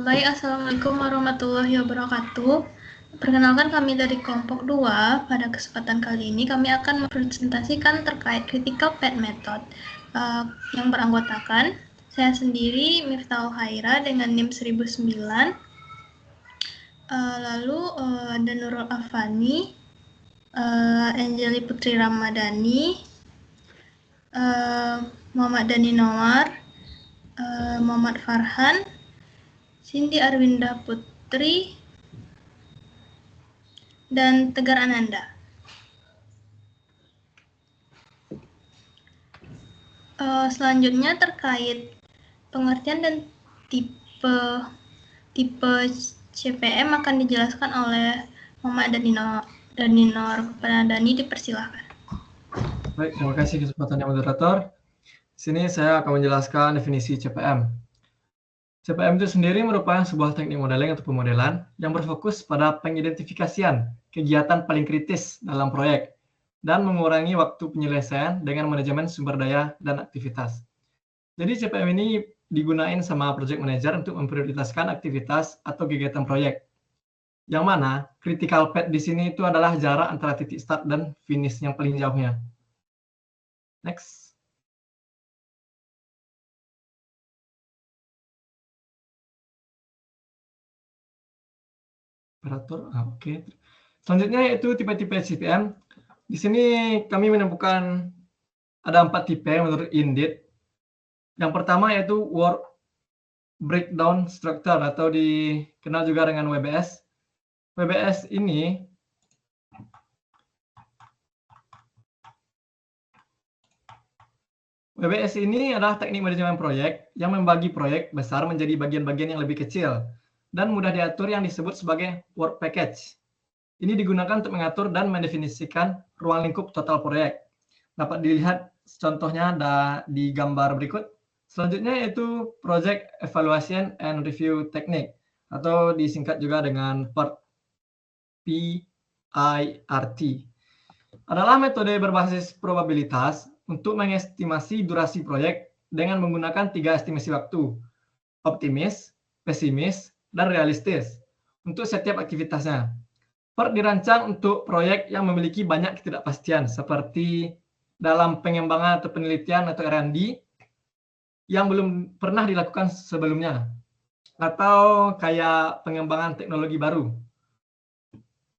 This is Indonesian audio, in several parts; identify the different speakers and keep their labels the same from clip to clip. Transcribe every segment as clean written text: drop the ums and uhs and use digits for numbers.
Speaker 1: Baik, Assalamualaikum warahmatullahi wabarakatuh. Perkenalkan kami dari kelompok 2. Pada kesempatan kali ini kami akan mempresentasikan terkait critical path method yang beranggotakan saya sendiri Miftahul Haira dengan NIM 1009, lalu ada Nurul Afani, Anjeli Putri Ramadhani, Muhammad Dani Nawar, Muhammad Farhan, Cindy Arwinda Putri, dan Tegar Ananda. Selanjutnya terkait pengertian dan tipe CPM akan dijelaskan oleh Muhammad Daninor. Dani, dipersilahkan.
Speaker 2: Baik, terima kasih kesempatannya moderator. Di sini saya akan menjelaskan definisi CPM. CPM itu sendiri merupakan sebuah teknik modeling atau pemodelan yang berfokus pada pengidentifikasian kegiatan paling kritis dalam proyek dan mengurangi waktu penyelesaian dengan manajemen sumber daya dan aktivitas. Jadi CPM ini digunain sama project manager untuk memprioritaskan aktivitas atau kegiatan proyek. Yang mana critical path di sini itu adalah jarak antara titik start dan finish yang paling jauhnya. Next. Operator, oke. Selanjutnya yaitu tipe-tipe CPM. Di sini kami menemukan ada 4 tipe menurut Indeed. Yang pertama yaitu Work Breakdown Structure atau dikenal juga dengan WBS. WBS ini adalah teknik manajemen proyek yang membagi proyek besar menjadi bagian-bagian yang lebih kecil dan mudah diatur yang disebut sebagai work package. Ini digunakan untuk mengatur dan mendefinisikan ruang lingkup total proyek. Dapat dilihat contohnya di gambar berikut. Selanjutnya yaitu Project Evaluation and Review Technique atau disingkat juga dengan PERT. PIRT. Adalah metode berbasis probabilitas untuk mengestimasi durasi proyek dengan menggunakan 3 estimasi waktu, optimis, pesimis, dan realistis untuk setiap aktivitasnya. PERT dirancang untuk proyek yang memiliki banyak ketidakpastian seperti dalam pengembangan atau penelitian atau R&D yang belum pernah dilakukan sebelumnya atau kayak pengembangan teknologi baru.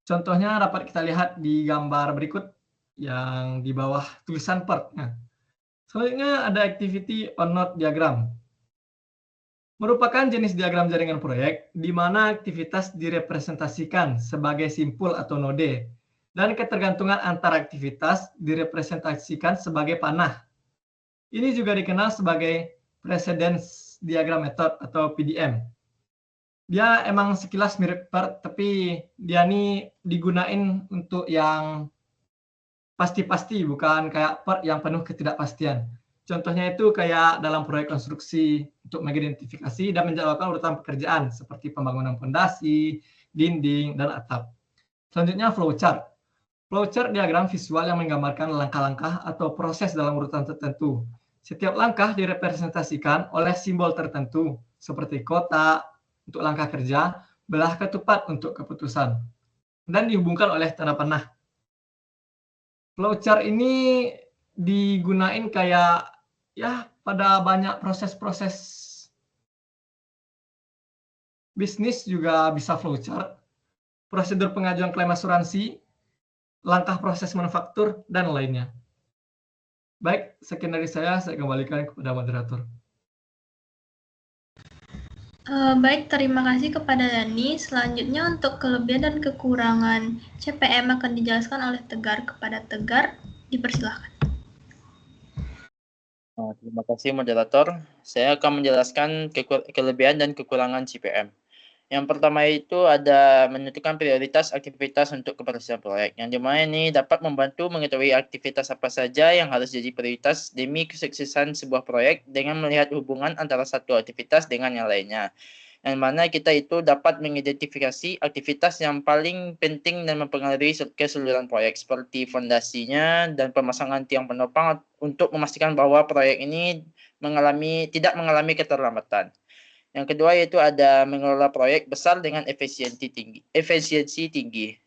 Speaker 2: Contohnya dapat kita lihat di gambar berikut yang di bawah tulisan PERT. Nah, selanjutnya ada activity or not diagram. Merupakan jenis diagram jaringan proyek di mana aktivitas direpresentasikan sebagai simpul atau node dan ketergantungan antara aktivitas direpresentasikan sebagai panah. Ini juga dikenal sebagai precedence diagram method atau PDM. Dia emang sekilas mirip PERT, tapi dia ini digunain untuk yang pasti-pasti, bukan kayak PERT yang penuh ketidakpastian. Contohnya itu kayak dalam proyek konstruksi untuk mengidentifikasi dan menjadwalkan urutan pekerjaan seperti pembangunan fondasi, dinding, dan atap. Selanjutnya flowchart. Flowchart diagram visual yang menggambarkan langkah-langkah atau proses dalam urutan tertentu. Setiap langkah direpresentasikan oleh simbol tertentu seperti kotak untuk langkah kerja, belah ketupat untuk keputusan, dan dihubungkan oleh tanda panah. Flowchart ini digunain kayak ya pada banyak proses-proses bisnis juga bisa flowchart, prosedur pengajuan klaim asuransi, langkah proses manufaktur, dan lainnya. Baik, sekian dari saya kembalikan kepada moderator.
Speaker 1: Baik, terima kasih kepada Dani. Selanjutnya untuk kelebihan dan kekurangan CPM akan dijelaskan oleh Tegar. Kepada Tegar, dipersilahkan.
Speaker 3: Terima kasih moderator. Saya akan menjelaskan kelebihan dan kekurangan CPM. Yang pertama itu ada menentukan prioritas aktivitas untuk keberhasilan proyek. Yang dimana ini dapat membantu mengetahui aktivitas apa saja yang harus jadi prioritas demi kesuksesan sebuah proyek dengan melihat hubungan antara satu aktivitas dengan yang lainnya. Yang mana kita itu dapat mengidentifikasi aktivitas yang paling penting dan mempengaruhi keseluruhan proyek seperti fondasinya dan pemasangan tiang penopang untuk memastikan bahwa proyek ini tidak mengalami keterlambatan. Yang kedua yaitu ada mengelola proyek besar dengan efisiensi tinggi.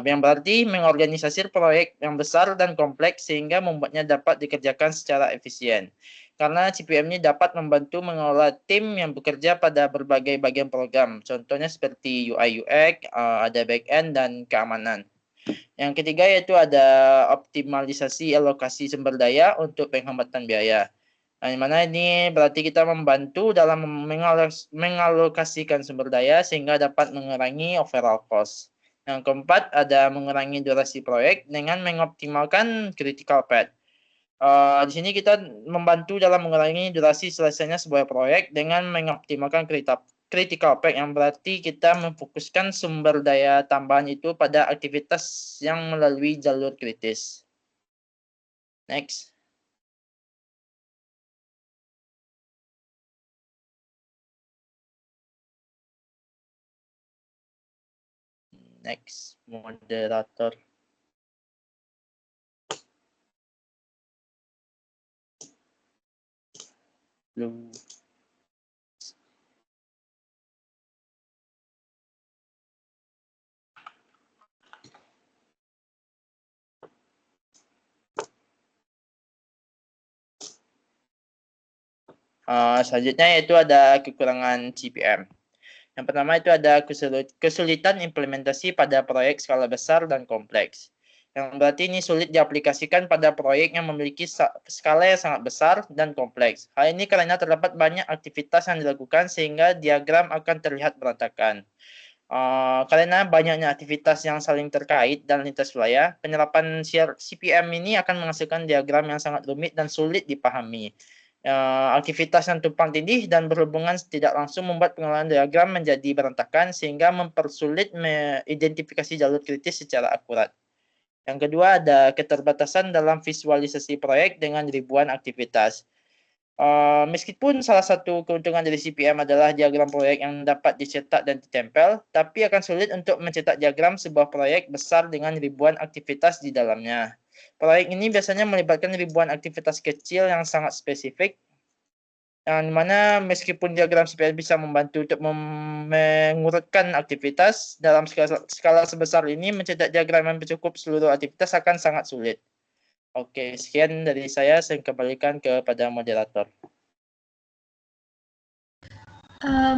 Speaker 3: Yang berarti mengorganisasi proyek yang besar dan kompleks sehingga membuatnya dapat dikerjakan secara efisien. Karena CPM ini dapat membantu mengelola tim yang bekerja pada berbagai bagian program. Contohnya seperti UI UX, ada back-end dan keamanan. Yang ketiga yaitu ada optimalisasi alokasi sumber daya untuk penghematan biaya. Nah, di mana ini berarti kita membantu dalam mengalokasikan sumber daya sehingga dapat mengurangi overall cost. Yang keempat ada mengurangi durasi proyek dengan mengoptimalkan critical path. Di sini kita membantu dalam mengurangi durasi selesainya sebuah proyek dengan mengoptimalkan critical path yang berarti kita memfokuskan sumber daya tambahan itu pada aktivitas yang melalui jalur kritis. Next. Next, moderator. Belum. Selanjutnya yaitu ada kekurangan CPM. Yang pertama itu ada kesulitan implementasi pada proyek skala besar dan kompleks. Yang berarti ini sulit diaplikasikan pada proyek yang memiliki skala yang sangat besar dan kompleks. Hal ini karena terdapat banyak aktivitas yang dilakukan sehingga diagram akan terlihat berantakan. Karena banyaknya aktivitas yang saling terkait dan lintas wilayah, penerapan CPM ini akan menghasilkan diagram yang sangat rumit dan sulit dipahami. Aktivitas yang tumpang tindih dan berhubungan tidak langsung membuat pengelolaan diagram menjadi berantakan sehingga mempersulit mengidentifikasi jalur kritis secara akurat. Yang kedua ada keterbatasan dalam visualisasi proyek dengan ribuan aktivitas. Meskipun salah satu keuntungan dari CPM adalah diagram proyek yang dapat dicetak dan ditempel, tapi akan sulit untuk mencetak diagram sebuah proyek besar dengan ribuan aktivitas di dalamnya. Proyek ini biasanya melibatkan ribuan aktivitas kecil yang sangat spesifik, yang mana meskipun diagram CPM bisa membantu untuk mengurutkan aktivitas, dalam skala sebesar ini mencetak diagram yang mencakup seluruh aktivitas akan sangat sulit. Oke, sekian dari saya kembalikan kepada moderator.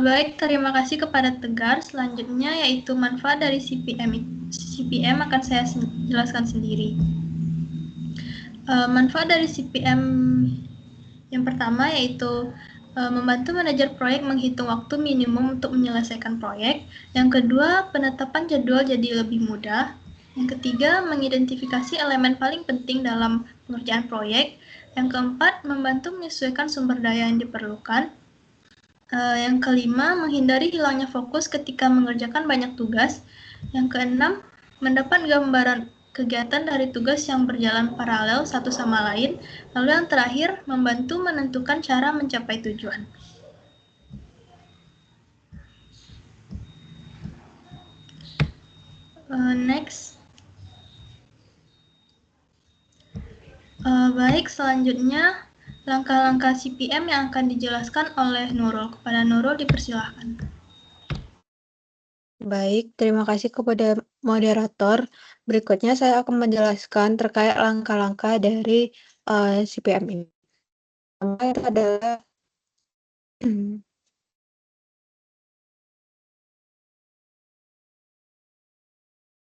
Speaker 1: Baik, terima kasih kepada Tegar. Selanjutnya yaitu manfaat dari CPM. CPM akan saya jelaskan sendiri. Manfaat dari CPM yang pertama yaitu membantu manajer proyek menghitung waktu minimum untuk menyelesaikan proyek. Yang kedua, penetapan jadwal jadi lebih mudah. Yang ketiga, mengidentifikasi elemen paling penting dalam pengerjaan proyek. Yang keempat, membantu menyesuaikan sumber daya yang diperlukan. Yang kelima, menghindari hilangnya fokus ketika mengerjakan banyak tugas. Yang keenam, mendapat gambaran kegiatan dari tugas yang berjalan paralel satu sama lain. Lalu yang terakhir, membantu menentukan cara mencapai tujuan. Next. Baik, selanjutnya langkah-langkah CPM yang akan dijelaskan oleh Nurul. Kepada Nurul dipersilahkan.
Speaker 4: Baik, terima kasih kepada moderator. Berikutnya saya akan menjelaskan terkait langkah-langkah dari CPM ini. Pertama itu adalah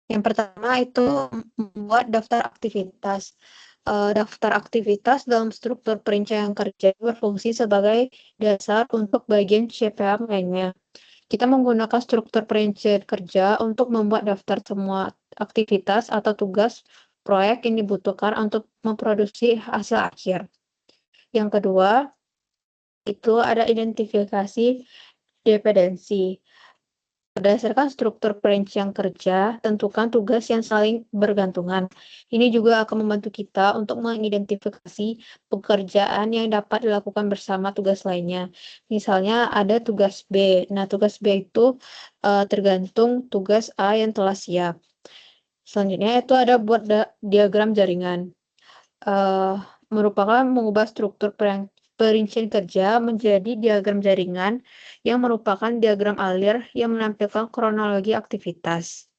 Speaker 4: yang pertama itu membuat daftar aktivitas. Daftar aktivitas dalam struktur perincian kerja berfungsi sebagai dasar untuk bagian CPM lainnya. Kita menggunakan struktur perincian kerja untuk membuat daftar semua aktivitas atau tugas proyek yang dibutuhkan untuk memproduksi hasil akhir. Yang kedua, itu ada identifikasi dependensi. Berdasarkan struktur perincian kerja, tentukan tugas yang saling bergantungan. Ini juga akan membantu kita untuk mengidentifikasi pekerjaan yang dapat dilakukan bersama tugas lainnya. Misalnya ada tugas B. Nah, tugas B itu tergantung tugas A yang telah siap. Selanjutnya itu ada buat diagram jaringan. Merupakan mengubah struktur perincian kerja menjadi diagram jaringan yang merupakan diagram alir yang menampilkan kronologi aktivitas.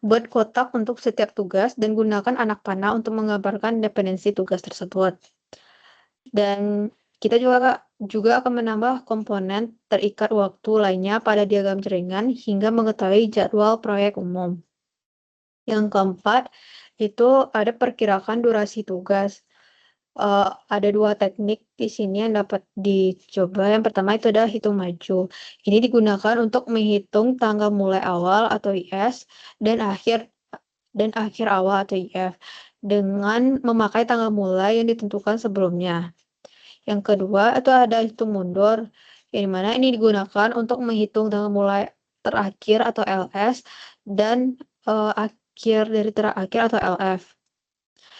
Speaker 4: Buat kotak untuk setiap tugas dan gunakan anak panah untuk menggambarkan dependensi tugas tersebut. Dan kita juga akan menambah komponen terikat waktu lainnya pada diagram jaringan hingga mengetahui jadwal proyek umum. Yang keempat, itu ada perkirakan durasi tugas. Ada dua teknik di sini yang dapat dicoba. Yang pertama itu adalah hitung maju. Ini digunakan untuk menghitung tanggal mulai awal atau IS dan akhir awal atau IF dengan memakai tanggal mulai yang ditentukan sebelumnya. Yang kedua itu ada hitung mundur, yang dimana ini digunakan untuk menghitung tanggal mulai terakhir atau LS dan akhir dari terakhir atau LF.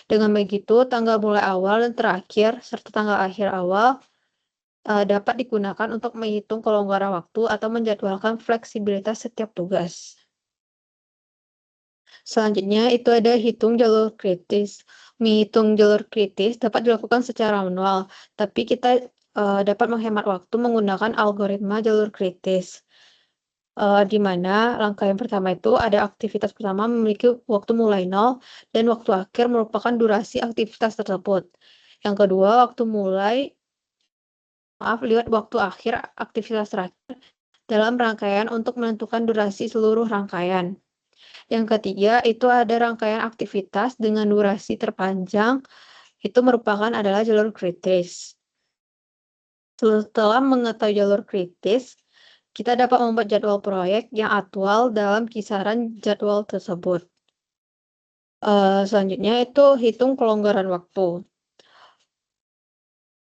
Speaker 4: Dengan begitu, tanggal mulai awal dan terakhir serta tanggal akhir awal dapat digunakan untuk menghitung kelonggaran waktu atau menjadwalkan fleksibilitas setiap tugas. Selanjutnya itu ada hitung jalur kritis. Menghitung jalur kritis dapat dilakukan secara manual, tapi kita dapat menghemat waktu menggunakan algoritma jalur kritis. Di mana langkah yang pertama itu ada aktivitas pertama memiliki waktu mulai 0 dan waktu akhir merupakan durasi aktivitas tersebut. Yang kedua, lihat waktu akhir aktivitas terakhir dalam rangkaian untuk menentukan durasi seluruh rangkaian. Yang ketiga, itu ada rangkaian aktivitas dengan durasi terpanjang, itu merupakan adalah jalur kritis. Setelah mengetahui jalur kritis, kita dapat membuat jadwal proyek yang aktual dalam kisaran jadwal tersebut. Selanjutnya itu hitung kelonggaran waktu.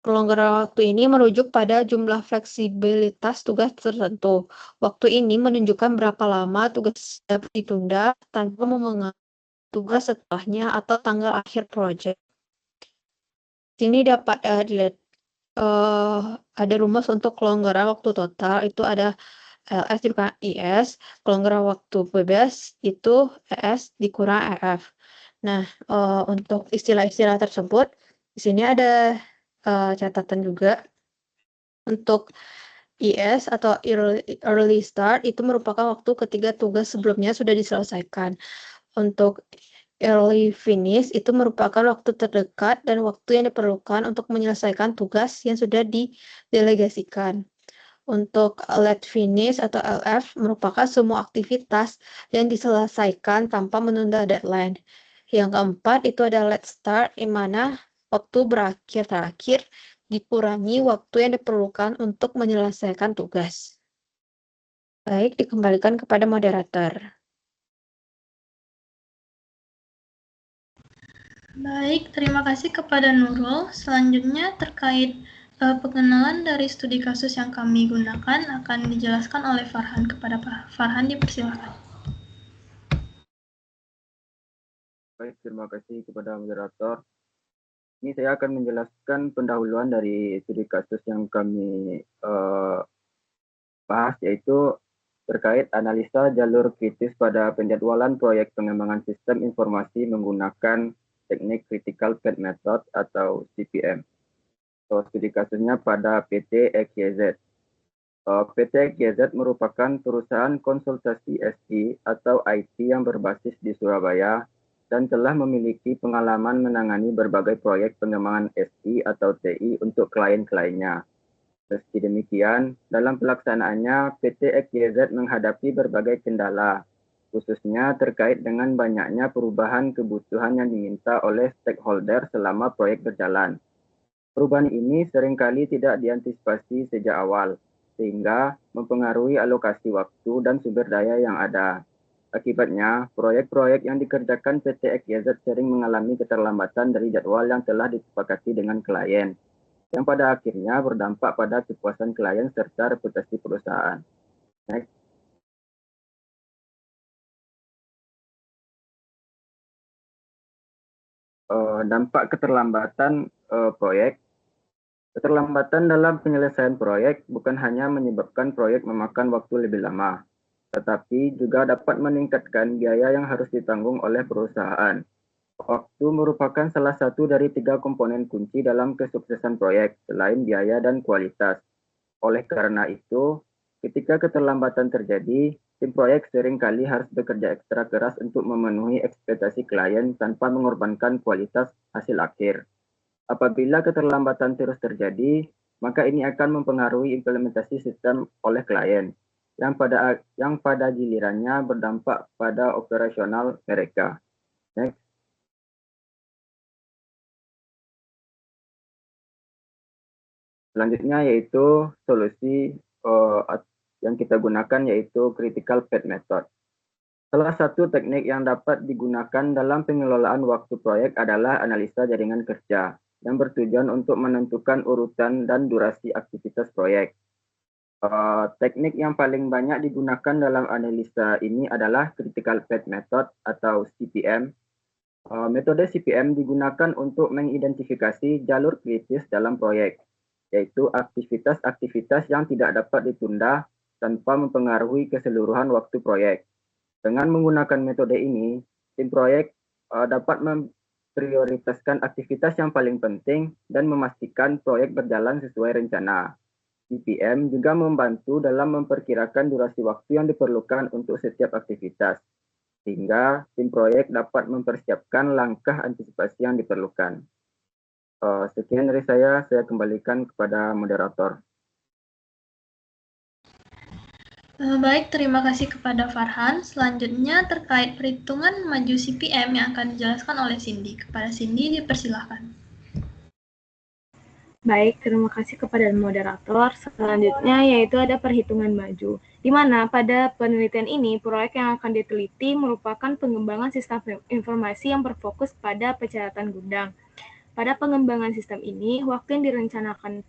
Speaker 4: Kelonggaran waktu ini merujuk pada jumlah fleksibilitas tugas tertentu. Waktu ini menunjukkan berapa lama tugas dapat ditunda tanpa memengaruhi tugas setelahnya atau tanggal akhir proyek. Sini dapat dilihat ada rumus untuk kelonggaran waktu total, itu ada LS dikurang IS, kelonggaran waktu bebas itu ES dikurang EF. Nah, untuk istilah-istilah tersebut, di sini ada catatan juga. Untuk IS atau early start itu merupakan waktu ketika tugas sebelumnya sudah diselesaikan. Untuk early finish itu merupakan waktu terdekat dan waktu yang diperlukan untuk menyelesaikan tugas yang sudah didelegasikan. Untuk late finish atau LF merupakan semua aktivitas yang diselesaikan tanpa menunda deadline. Yang keempat itu ada late start, di mana waktu berakhir terakhir dikurangi waktu yang diperlukan untuk menyelesaikan tugas. Baik, dikembalikan kepada moderator.
Speaker 1: Baik, terima kasih kepada Nurul. Selanjutnya terkait pengenalan dari studi kasus yang kami gunakan akan dijelaskan oleh Farhan. Kepada Pak Farhan, dipersilakan.
Speaker 5: Baik, terima kasih kepada moderator. Ini saya akan menjelaskan pendahuluan dari studi kasus yang kami bahas, yaitu terkait analisa jalur kritis pada penjadwalan proyek pengembangan sistem informasi menggunakan teknik Critical Path Method atau CPM. Studi kasusnya pada PT XYZ. PT XYZ merupakan perusahaan konsultasi SI atau IT yang berbasis di Surabaya dan telah memiliki pengalaman menangani berbagai proyek pengembangan SI atau TI untuk klien-kliennya. Meski demikian, dalam pelaksanaannya PT XYZ menghadapi berbagai kendala, khususnya terkait dengan banyaknya perubahan kebutuhan yang diminta oleh stakeholder selama proyek berjalan. Perubahan ini seringkali tidak diantisipasi sejak awal, sehingga mempengaruhi alokasi waktu dan sumber daya yang ada. Akibatnya, proyek-proyek yang dikerjakan PT XYZ sering mengalami keterlambatan dari jadwal yang telah disepakati dengan klien, yang pada akhirnya berdampak pada kepuasan klien serta reputasi perusahaan. Next. Dampak keterlambatan proyek. Keterlambatan dalam penyelesaian proyek bukan hanya menyebabkan proyek memakan waktu lebih lama, tetapi juga dapat meningkatkan biaya yang harus ditanggung oleh perusahaan. Waktu merupakan salah satu dari 3 komponen kunci dalam kesuksesan proyek, selain biaya dan kualitas. Oleh karena itu, ketika keterlambatan terjadi, tim proyek seringkali harus bekerja ekstra keras untuk memenuhi ekspektasi klien tanpa mengorbankan kualitas hasil akhir. Apabila keterlambatan terus terjadi, maka ini akan mempengaruhi implementasi sistem oleh klien, yang pada gilirannya berdampak pada operasional mereka. Next. Selanjutnya yaitu solusi yang kita gunakan yaitu critical path method. Salah satu teknik yang dapat digunakan dalam pengelolaan waktu proyek adalah analisa jaringan kerja yang bertujuan untuk menentukan urutan dan durasi aktivitas proyek. Teknik yang paling banyak digunakan dalam analisa ini adalah critical path method atau CPM. Metode CPM digunakan untuk mengidentifikasi jalur kritis dalam proyek, yaitu aktivitas-aktivitas yang tidak dapat ditunda tanpa mempengaruhi keseluruhan waktu proyek. Dengan menggunakan metode ini, tim proyek dapat memprioritaskan aktivitas yang paling penting dan memastikan proyek berjalan sesuai rencana. CPM juga membantu dalam memperkirakan durasi waktu yang diperlukan untuk setiap aktivitas, sehingga tim proyek dapat mempersiapkan langkah antisipasi yang diperlukan. Sekian dari saya kembalikan kepada moderator.
Speaker 1: Baik, terima kasih kepada Farhan. Selanjutnya terkait perhitungan maju CPM yang akan dijelaskan oleh Cindy. Kepada Cindy, dipersilahkan.
Speaker 6: Baik, terima kasih kepada moderator. Selanjutnya yaitu ada perhitungan maju, di mana pada penelitian ini proyek yang akan diteliti merupakan pengembangan sistem informasi yang berfokus pada pencatatan gudang. Pada pengembangan sistem ini, waktu yang direncanakan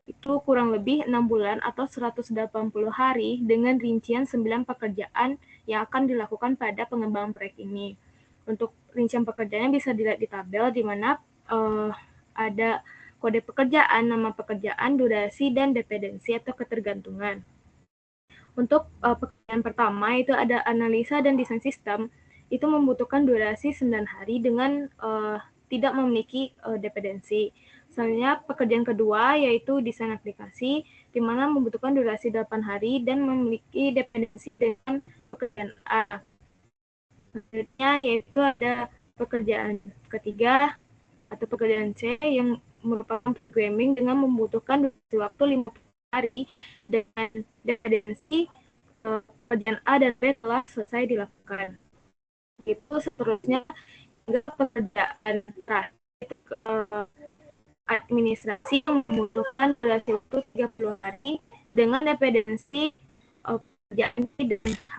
Speaker 6: itu kurang lebih 6 bulan atau 180 hari dengan rincian 9 pekerjaan yang akan dilakukan pada pengembangan proyek ini. Untuk rincian pekerjaannya bisa dilihat di tabel, di mana ada kode pekerjaan, nama pekerjaan, durasi, dan dependensi atau ketergantungan. Untuk pekerjaan pertama itu ada analisa dan desain sistem, itu membutuhkan durasi 9 hari dengan tidak memiliki dependensi. Selanjutnya pekerjaan kedua yaitu desain aplikasi, di mana membutuhkan durasi 8 hari dan memiliki dependensi dengan pekerjaan A. Selanjutnya yaitu ada pekerjaan ketiga atau pekerjaan C yang merupakan programming dengan membutuhkan durasi waktu 50 hari dengan dependensi pekerjaan A dan B telah selesai dilakukan. Itu seterusnya hingga pekerjaan terakhir administrasi yang membutuhkan durasi waktu 30 hari dengan dependensi pekerjaan B dan H.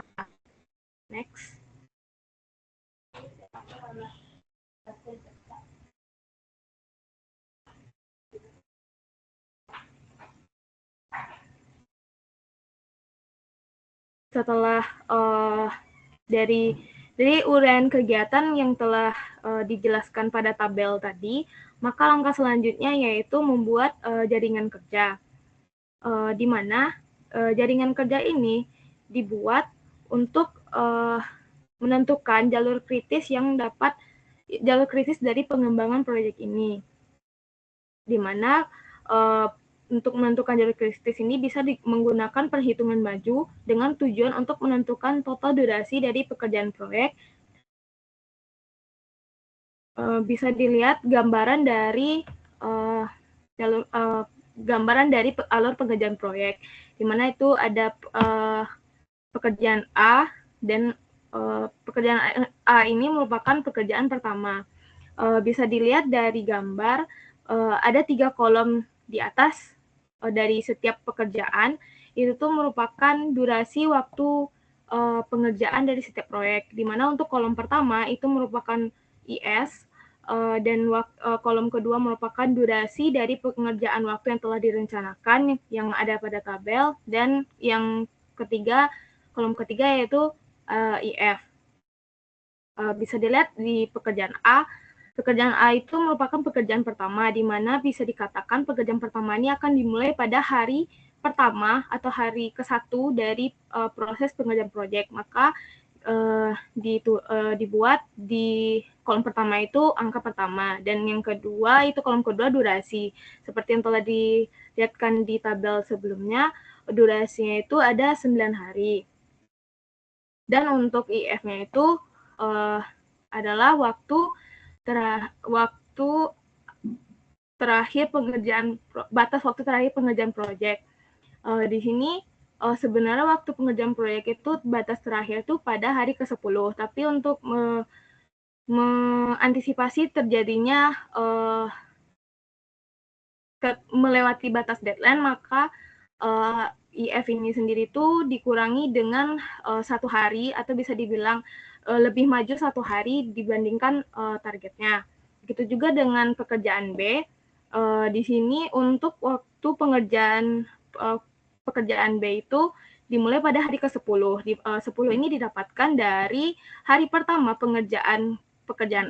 Speaker 6: Next. Setelah dari uraian kegiatan yang telah dijelaskan pada tabel tadi, maka langkah selanjutnya yaitu membuat jaringan kerja, di mana jaringan kerja ini dibuat untuk menentukan jalur kritis dari pengembangan proyek ini, di mana untuk menentukan jalur kritis ini bisa menggunakan perhitungan maju dengan tujuan untuk menentukan total durasi dari pekerjaan proyek. Bisa dilihat gambaran dari alur pekerjaan proyek, di mana itu ada pekerjaan A dan pekerjaan A ini merupakan pekerjaan pertama. Bisa dilihat dari gambar ada 3 kolom di atas dari setiap pekerjaan, itu tuh merupakan durasi waktu pengerjaan dari setiap proyek, di mana untuk kolom pertama itu merupakan IS, dan kolom kedua merupakan durasi dari pengerjaan waktu yang telah direncanakan yang ada pada tabel, dan yang ketiga, kolom ketiga yaitu IF. Bisa dilihat di pekerjaan A. Pekerjaan A itu merupakan pekerjaan pertama, di mana bisa dikatakan pekerjaan pertama ini akan dimulai pada hari pertama atau hari ke-1 dari proses pengerjaan proyek. Maka dibuat di kolom pertama itu angka pertama, dan yang kedua itu kolom kedua durasi. Seperti yang telah dilihatkan di tabel sebelumnya, durasinya itu ada 9 hari. Dan untuk IF-nya itu adalah batas waktu terakhir pengerjaan proyek. Di sini sebenarnya waktu pengerjaan proyek itu batas terakhir itu pada hari ke-10, tapi untuk mengantisipasi terjadinya melewati batas deadline, maka IF ini sendiri itu dikurangi dengan 1 hari, atau bisa dibilang lebih maju 1 hari dibandingkan targetnya. Begitu juga dengan pekerjaan B. Di sini untuk waktu pekerjaan B itu dimulai pada hari ke-10. 10 ini didapatkan dari hari pertama pekerjaan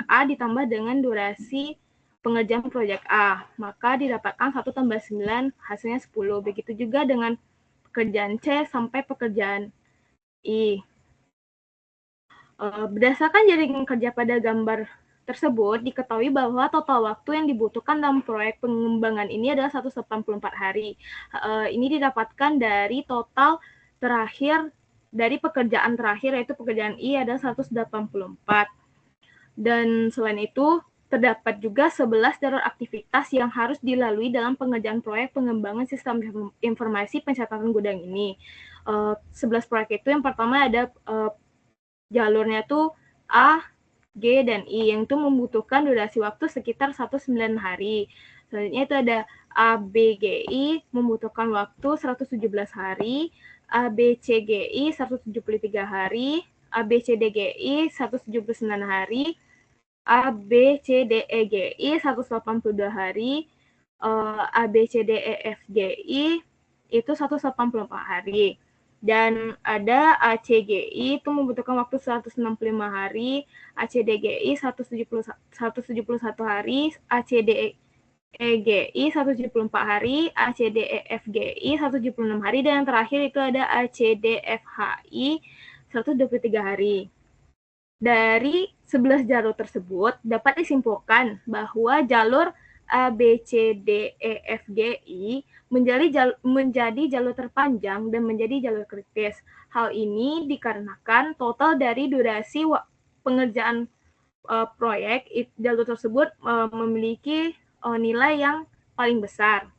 Speaker 6: A ditambah dengan durasi pengerjaan proyek A, maka didapatkan 1 tambah 9, hasilnya 10. Begitu juga dengan pekerjaan C sampai pekerjaan I. Berdasarkan jaringan kerja pada gambar tersebut, diketahui bahwa total waktu yang dibutuhkan dalam proyek pengembangan ini adalah 184 hari. Ini didapatkan dari total terakhir dari pekerjaan terakhir, yaitu pekerjaan I adalah 184. Dan selain itu, terdapat juga 11 jalur aktivitas yang harus dilalui dalam pengerjaan proyek pengembangan sistem informasi pencatatan gudang ini. 11 proyek itu yang pertama ada jalurnya tuh A, G, dan I, yang itu membutuhkan durasi waktu sekitar 19 hari. Selanjutnya itu ada ABGI membutuhkan waktu 117 hari, ABCGI 173 hari, ABCDGI 179 hari, ABCDEGI 182 hari, ABCDEFGI itu 184 hari. Dan ada ACGI itu membutuhkan waktu 165 hari, ACDGI 171 hari, ACDEGI 174 hari, ACDEFGI 176 hari, dan yang terakhir itu ada ACDFHI 123 hari. Dari 11 jalur tersebut dapat disimpulkan bahwa jalur ABCDEFGI menjadi jalur terpanjang dan menjadi jalur kritis. Hal ini dikarenakan total dari durasi pengerjaan proyek jalur tersebut memiliki nilai yang paling besar.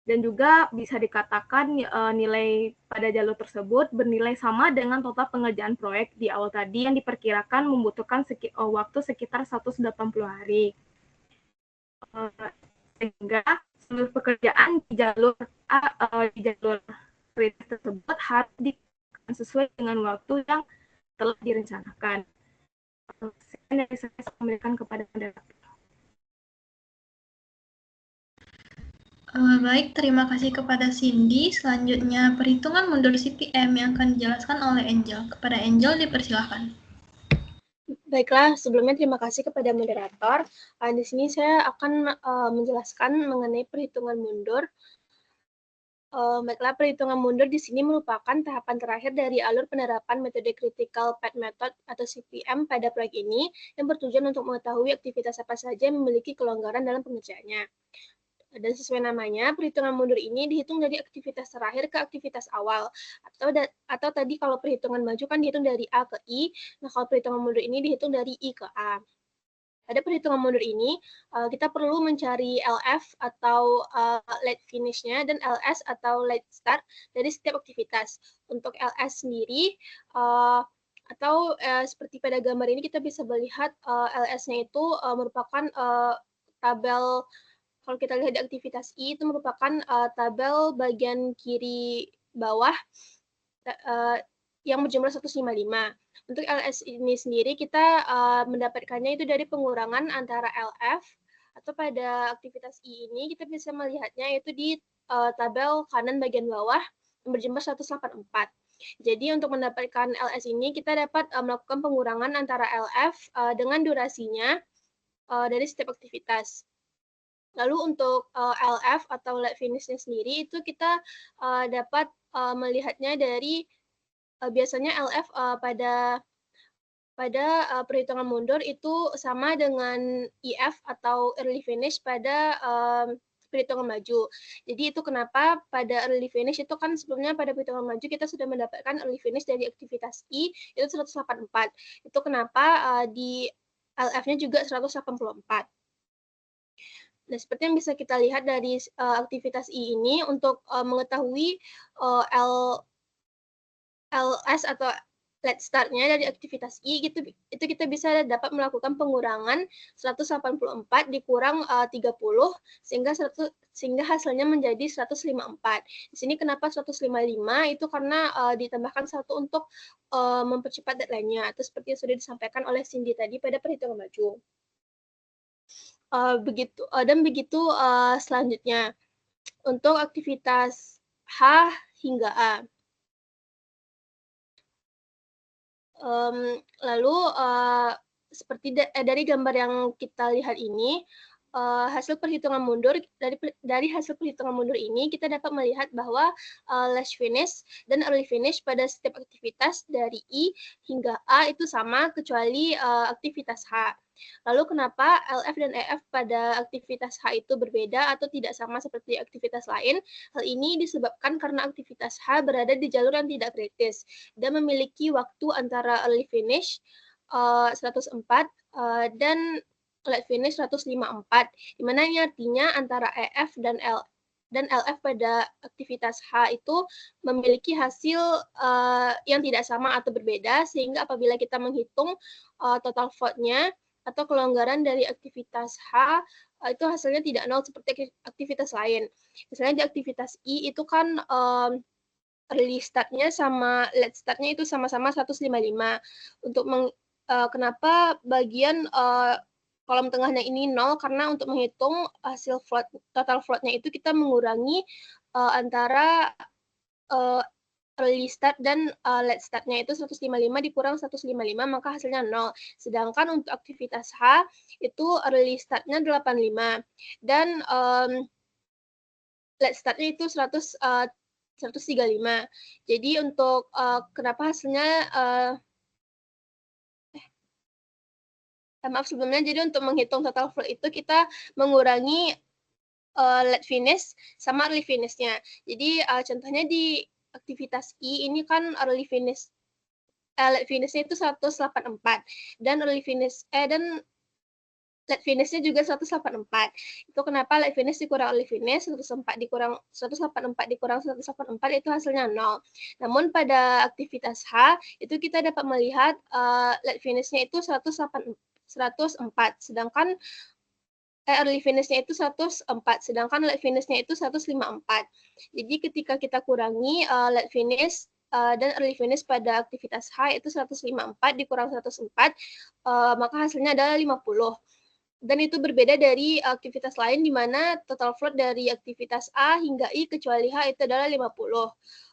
Speaker 6: Dan juga bisa dikatakan nilai pada jalur tersebut bernilai sama dengan total pengerjaan proyek di awal tadi yang diperkirakan membutuhkan waktu sekitar 180 hari. Sehingga seluruh pekerjaan di jalur kritis tersebut harus dilakukan sesuai dengan waktu yang telah direncanakan. Sekian dari saya memberikan kepada moderator.
Speaker 1: Baik, terima kasih kepada Cindy. Selanjutnya, perhitungan mundur CPM yang akan dijelaskan oleh Angel. Kepada Angel, dipersilahkan.
Speaker 7: Baiklah, sebelumnya terima kasih kepada moderator. Di sini saya akan menjelaskan mengenai perhitungan mundur. Baiklah, perhitungan mundur di sini merupakan tahapan terakhir dari alur penerapan metode Critical Path Method atau CPM pada proyek ini yang bertujuan untuk mengetahui aktivitas apa saja yang memiliki kelonggaran dalam pengerjaannya. Dan sesuai namanya, perhitungan mundur ini dihitung dari aktivitas terakhir ke aktivitas awal. Atau tadi kalau perhitungan maju kan dihitung dari A ke I, nah kalau perhitungan mundur ini dihitung dari I ke A. Pada perhitungan mundur ini, kita perlu mencari LF atau late finish-nya dan LS atau late start dari setiap aktivitas. Untuk LS sendiri, atau seperti pada gambar ini kita bisa melihat LS-nya itu merupakan tabel. Kalau kita lihat di aktivitas I itu merupakan tabel bagian kiri bawah yang berjumlah 155. Untuk LS ini sendiri kita mendapatkannya itu dari pengurangan antara LF, atau pada aktivitas I ini kita bisa melihatnya itu di tabel kanan bagian bawah yang berjumlah 184. Jadi untuk mendapatkan LS ini kita dapat melakukan pengurangan antara LF dengan durasinya dari setiap aktivitas. Lalu untuk LF atau late finish-nya sendiri itu kita dapat melihatnya dari biasanya LF pada perhitungan mundur itu sama dengan EF atau early finish pada perhitungan maju. Jadi itu kenapa pada early finish itu kan sebelumnya pada perhitungan maju kita sudah mendapatkan early finish dari aktivitas I itu 184. Itu kenapa di LF-nya juga 184. Nah, seperti yang bisa kita lihat dari aktivitas I ini, untuk mengetahui LS atau let's start-nya dari aktivitas I, itu kita bisa dapat melakukan pengurangan 184 dikurang 30, sehingga hasilnya menjadi 154. Di sini kenapa 155? Itu karena ditambahkan 1 untuk mempercepat deadline-nya, atau seperti yang sudah disampaikan oleh Cindy tadi pada perhitungan maju. Begitu selanjutnya untuk aktivitas H hingga A. Lalu seperti dari gambar yang kita lihat ini, hasil perhitungan mundur dari hasil perhitungan mundur ini kita dapat melihat bahwa last finish dan early finish pada setiap aktivitas dari I hingga A itu sama kecuali aktivitas H. Lalu kenapa LF dan EF pada aktivitas H itu berbeda atau tidak sama seperti aktivitas lain? Hal ini disebabkan karena aktivitas H berada di jalur yang tidak kritis dan memiliki waktu antara early finish 104 dan late finish 154, di mana ini artinya antara EF dan LF pada aktivitas H itu memiliki hasil yang tidak sama atau berbeda, sehingga apabila kita menghitung total float-nya atau kelonggaran dari aktivitas H, itu hasilnya tidak nol seperti aktivitas lain. Misalnya di aktivitas I itu kan early start-nya sama late start-nya itu sama-sama 155. Untuk kenapa bagian kolom tengahnya ini 0, karena untuk menghitung hasil float, total float-nya itu kita mengurangi antara early start dan late start-nya itu 155 dikurang 155, maka hasilnya 0. Sedangkan untuk aktivitas H itu early start-nya 85 dan late start-nya itu 135. Jadi untuk kenapa hasilnya maaf sebelumnya, jadi untuk menghitung total float itu kita mengurangi late finish sama early finish-nya. Jadi contohnya di aktivitas I ini kan early finish late finish-nya itu 184 dan early finish dan late finish-nya juga 184. Itu kenapa late finish dikurang early finish 184 dikurang 184 itu hasilnya 0. Namun pada aktivitas H itu kita dapat melihat late finish-nya itu 104, sedangkan early finish-nya itu 104, sedangkan late finish-nya itu 154. Jadi ketika kita kurangi late finish dan early finish pada aktivitas H itu 154 dikurang 104, maka hasilnya adalah 50. Dan itu berbeda dari aktivitas lain di mana total float dari aktivitas A hingga I kecuali H itu adalah 50.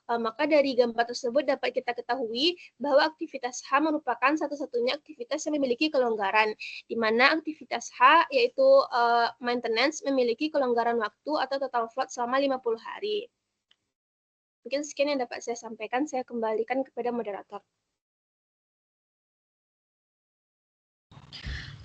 Speaker 7: Maka dari gambar tersebut dapat kita ketahui bahwa aktivitas H merupakan satu-satunya aktivitas yang memiliki kelonggaran, di mana aktivitas H yaitu maintenance memiliki kelonggaran waktu atau total float selama 50 hari. Mungkin sekian yang dapat saya sampaikan, saya kembalikan kepada moderator.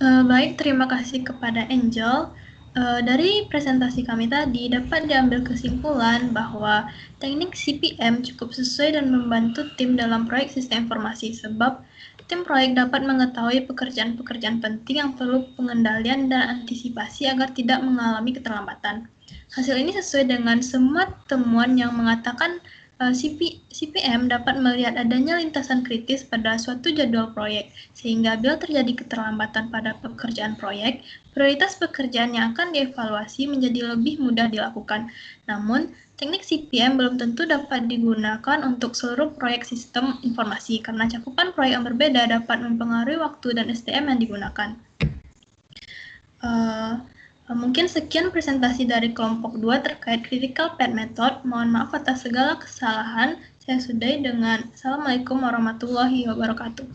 Speaker 1: Baik, terima kasih kepada Angel. Dari presentasi kami tadi dapat diambil kesimpulan bahwa teknik CPM cukup sesuai dan membantu tim dalam proyek sistem informasi, sebab tim proyek dapat mengetahui pekerjaan-pekerjaan penting yang perlu pengendalian dan antisipasi agar tidak mengalami keterlambatan. Hasil ini sesuai dengan semua temuan yang mengatakan CPM dapat melihat adanya lintasan kritis pada suatu jadwal proyek, sehingga bila terjadi keterlambatan pada pekerjaan proyek, prioritas pekerjaan yang akan dievaluasi menjadi lebih mudah dilakukan. Namun, teknik CPM belum tentu dapat digunakan untuk seluruh proyek sistem informasi, karena cakupan proyek yang berbeda dapat mempengaruhi waktu dan SDM yang digunakan. Mungkin sekian presentasi dari kelompok 2 terkait critical path method. Mohon maaf atas segala kesalahan. Saya sudahi dengan Assalamualaikum warahmatullahi wabarakatuh.